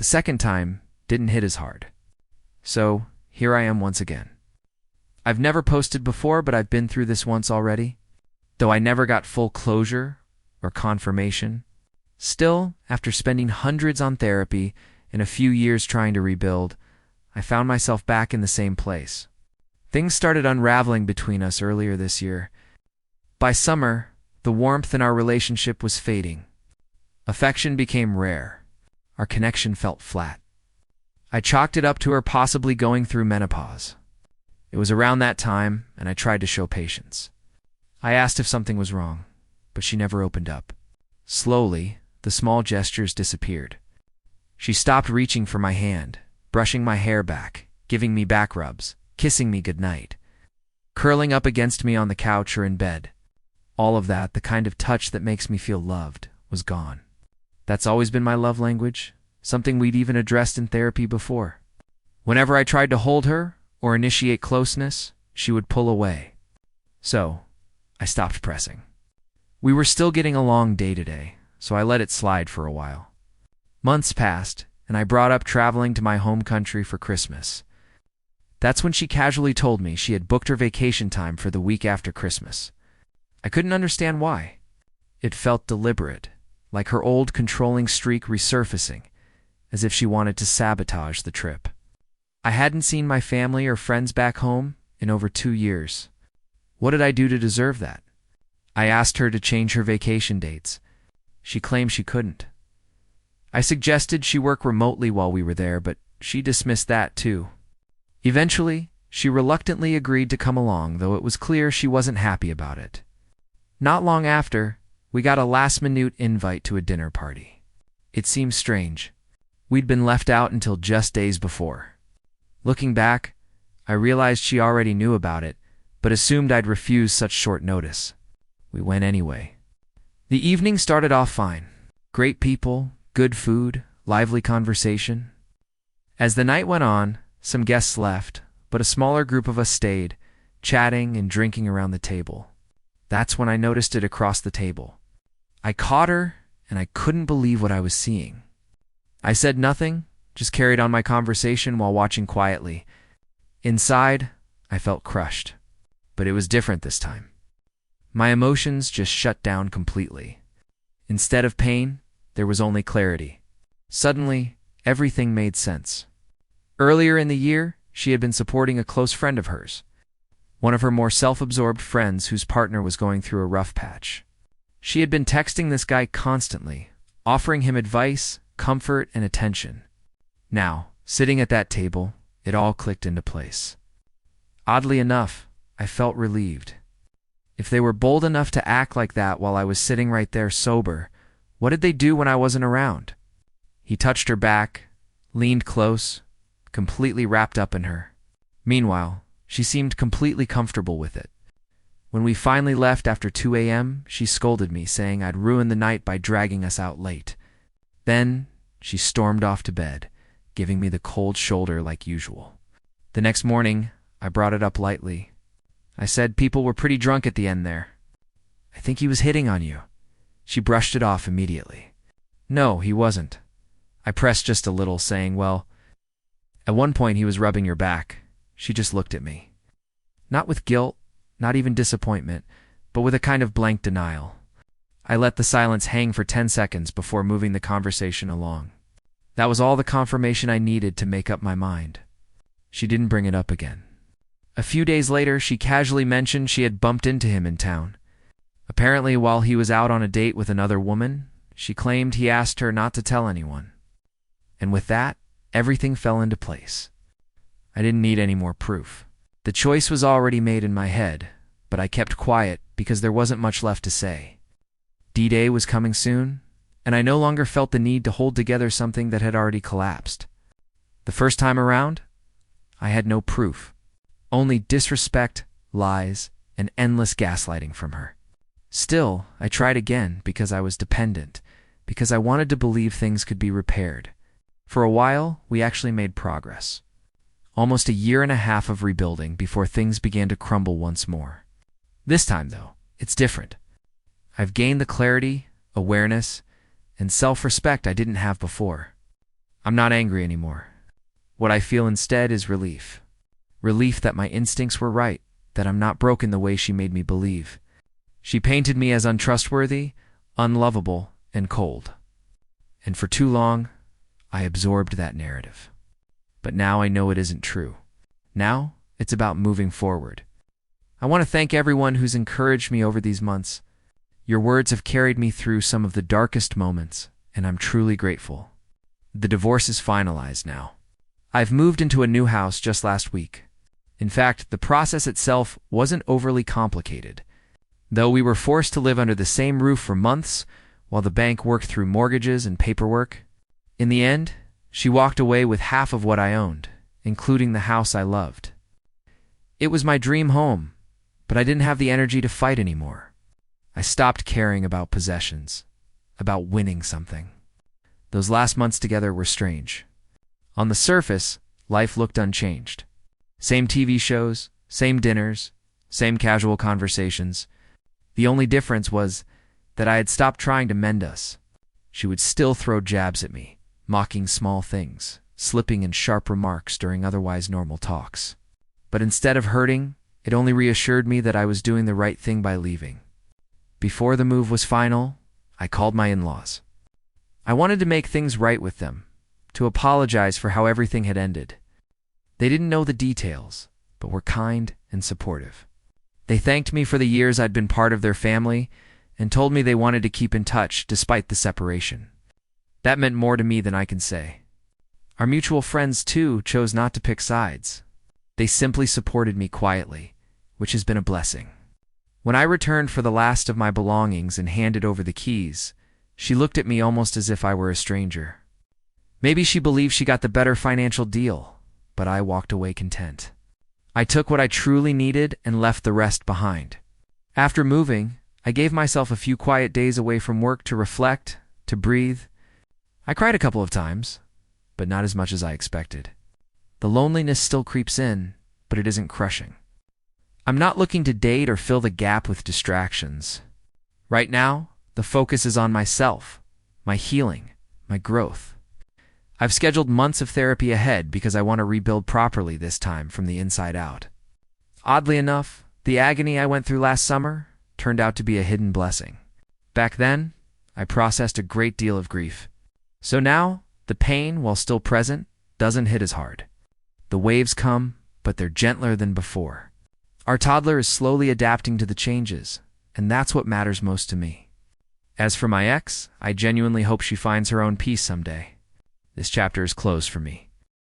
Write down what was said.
second time didn't hit as hard. So here I am once again. I've never posted before, but I've been through this once already. Though I never got full closure or confirmation, still, after spending hundreds on therapy and a few years trying to rebuild, I found myself back in the same place. Things started unraveling between us earlier this year. By summer, the warmth in our relationship was fading. Affection became rare. Our connection felt flat. I chalked it up to her possibly going through menopause. It was around that time, and I tried to show patience. I asked if something was wrong, but she never opened up. Slowly, the small gestures disappeared. She stopped reaching for my hand, brushing my hair back, giving me back rubs, kissing me goodnight, curling up against me on the couch or in bed. All of that, the kind of touch that makes me feel loved, was gone. That's always been my love language, something we'd even addressed in therapy before. Whenever I tried to hold her or initiate closeness, she would pull away. So, I stopped pressing. We were still getting along day to day, so I let it slide for a while. Months passed, and I brought up traveling to my home country for Christmas. That's when she casually told me she had booked her vacation time for the week after Christmas. I couldn't understand why. It felt deliberate, like her old controlling streak resurfacing, as if she wanted to sabotage the trip. I hadn't seen my family or friends back home in over 2 years. What did I do to deserve that? I asked her to change her vacation dates. She claimed she couldn't. I suggested she work remotely while we were there, but she dismissed that too. Eventually, she reluctantly agreed to come along, though it was clear she wasn't happy about it. Not long after, we got a last-minute invite to a dinner party. It seemed strange. We'd been left out until just days before. Looking back, I realized she already knew about it, but assumed I'd refuse such short notice. We went anyway. The evening started off fine. Great people, good food, lively conversation. As the night went on, some guests left, but a smaller group of us stayed, chatting and drinking around the table. That's when I noticed it across the table. I caught her, and I couldn't believe what I was seeing. I said nothing, just carried on my conversation while watching quietly. Inside, I felt crushed, but it was different this time. My emotions just shut down completely. Instead of pain, there was only clarity. Suddenly, everything made sense. Earlier in the year, she had been supporting a close friend of hers, one of her more self-absorbed friends whose partner was going through a rough patch. She had been texting this guy constantly, offering him advice, comfort, and attention. Now, sitting at that table, it all clicked into place. Oddly enough, I felt relieved. If they were bold enough to act like that while I was sitting right there sober, what did they do when I wasn't around? He touched her back, leaned close, completely wrapped up in her. Meanwhile, she seemed completely comfortable with it. When we finally left after 2 a.m., she scolded me, saying I'd ruined the night by dragging us out late. Then, she stormed off to bed, giving me the cold shoulder like usual. The next morning, I brought it up lightly. I said people were pretty drunk at the end there. I think he was hitting on you. She brushed it off immediately. No, he wasn't. I pressed just a little, saying, well, at one point he was rubbing your back. She just looked at me. Not with guilt, not even disappointment, but with a kind of blank denial. I let the silence hang for 10 seconds before moving the conversation along. That was all the confirmation I needed to make up my mind. She didn't bring it up again. A few days later, she casually mentioned she had bumped into him in town. Apparently, while he was out on a date with another woman, she claimed he asked her not to tell anyone. And with that, everything fell into place. I didn't need any more proof. The choice was already made in my head, but I kept quiet because there wasn't much left to say. D-Day was coming soon, and I no longer felt the need to hold together something that had already collapsed. The first time around, I had no proof. Only disrespect, lies, and endless gaslighting from her. Still, I tried again because I was dependent, because I wanted to believe things could be repaired. For a while, we actually made progress. Almost a year and a half of rebuilding before things began to crumble once more. This time, though, it's different. I've gained the clarity, awareness, and self-respect I didn't have before. I'm not angry anymore. What I feel instead is relief. Relief that my instincts were right, that I'm not broken the way she made me believe. She painted me as untrustworthy, unlovable, and cold. And for too long, I absorbed that narrative. But now I know it isn't true. Now, it's about moving forward. I want to thank everyone who's encouraged me over these months. Your words have carried me through some of the darkest moments, and I'm truly grateful. The divorce is finalized now. I've moved into a new house just last week. In fact, the process itself wasn't overly complicated. Though we were forced to live under the same roof for months while the bank worked through mortgages and paperwork, in the end, she walked away with half of what I owned, including the house I loved. It was my dream home, but I didn't have the energy to fight anymore. I stopped caring about possessions, about winning something. Those last months together were strange. On the surface, life looked unchanged. Same TV shows, same dinners, same casual conversations. The only difference was that I had stopped trying to mend us. She would still throw jabs at me, mocking small things, slipping in sharp remarks during otherwise normal talks. But instead of hurting, it only reassured me that I was doing the right thing by leaving. Before the move was final, I called my in-laws. I wanted to make things right with them, to apologize for how everything had ended. They didn't know the details, but were kind and supportive. They thanked me for the years I'd been part of their family and told me they wanted to keep in touch despite the separation. That meant more to me than I can say. Our mutual friends, too, chose not to pick sides. They simply supported me quietly, which has been a blessing. When I returned for the last of my belongings and handed over the keys, she looked at me almost as if I were a stranger. Maybe she believed she got the better financial deal, but I walked away content. I took what I truly needed and left the rest behind. After moving, I gave myself a few quiet days away from work to reflect, to breathe. I cried a couple of times, but not as much as I expected. The loneliness still creeps in, but it isn't crushing. I'm not looking to date or fill the gap with distractions. Right now, the focus is on myself, my healing, my growth. I've scheduled months of therapy ahead because I want to rebuild properly this time from the inside out. Oddly enough, the agony I went through last summer turned out to be a hidden blessing. Back then, I processed a great deal of grief. So now, the pain, while still present, doesn't hit as hard. The waves come, but they're gentler than before. Our toddler is slowly adapting to the changes, and that's what matters most to me. As for my ex, I genuinely hope she finds her own peace someday. This chapter is closed for me.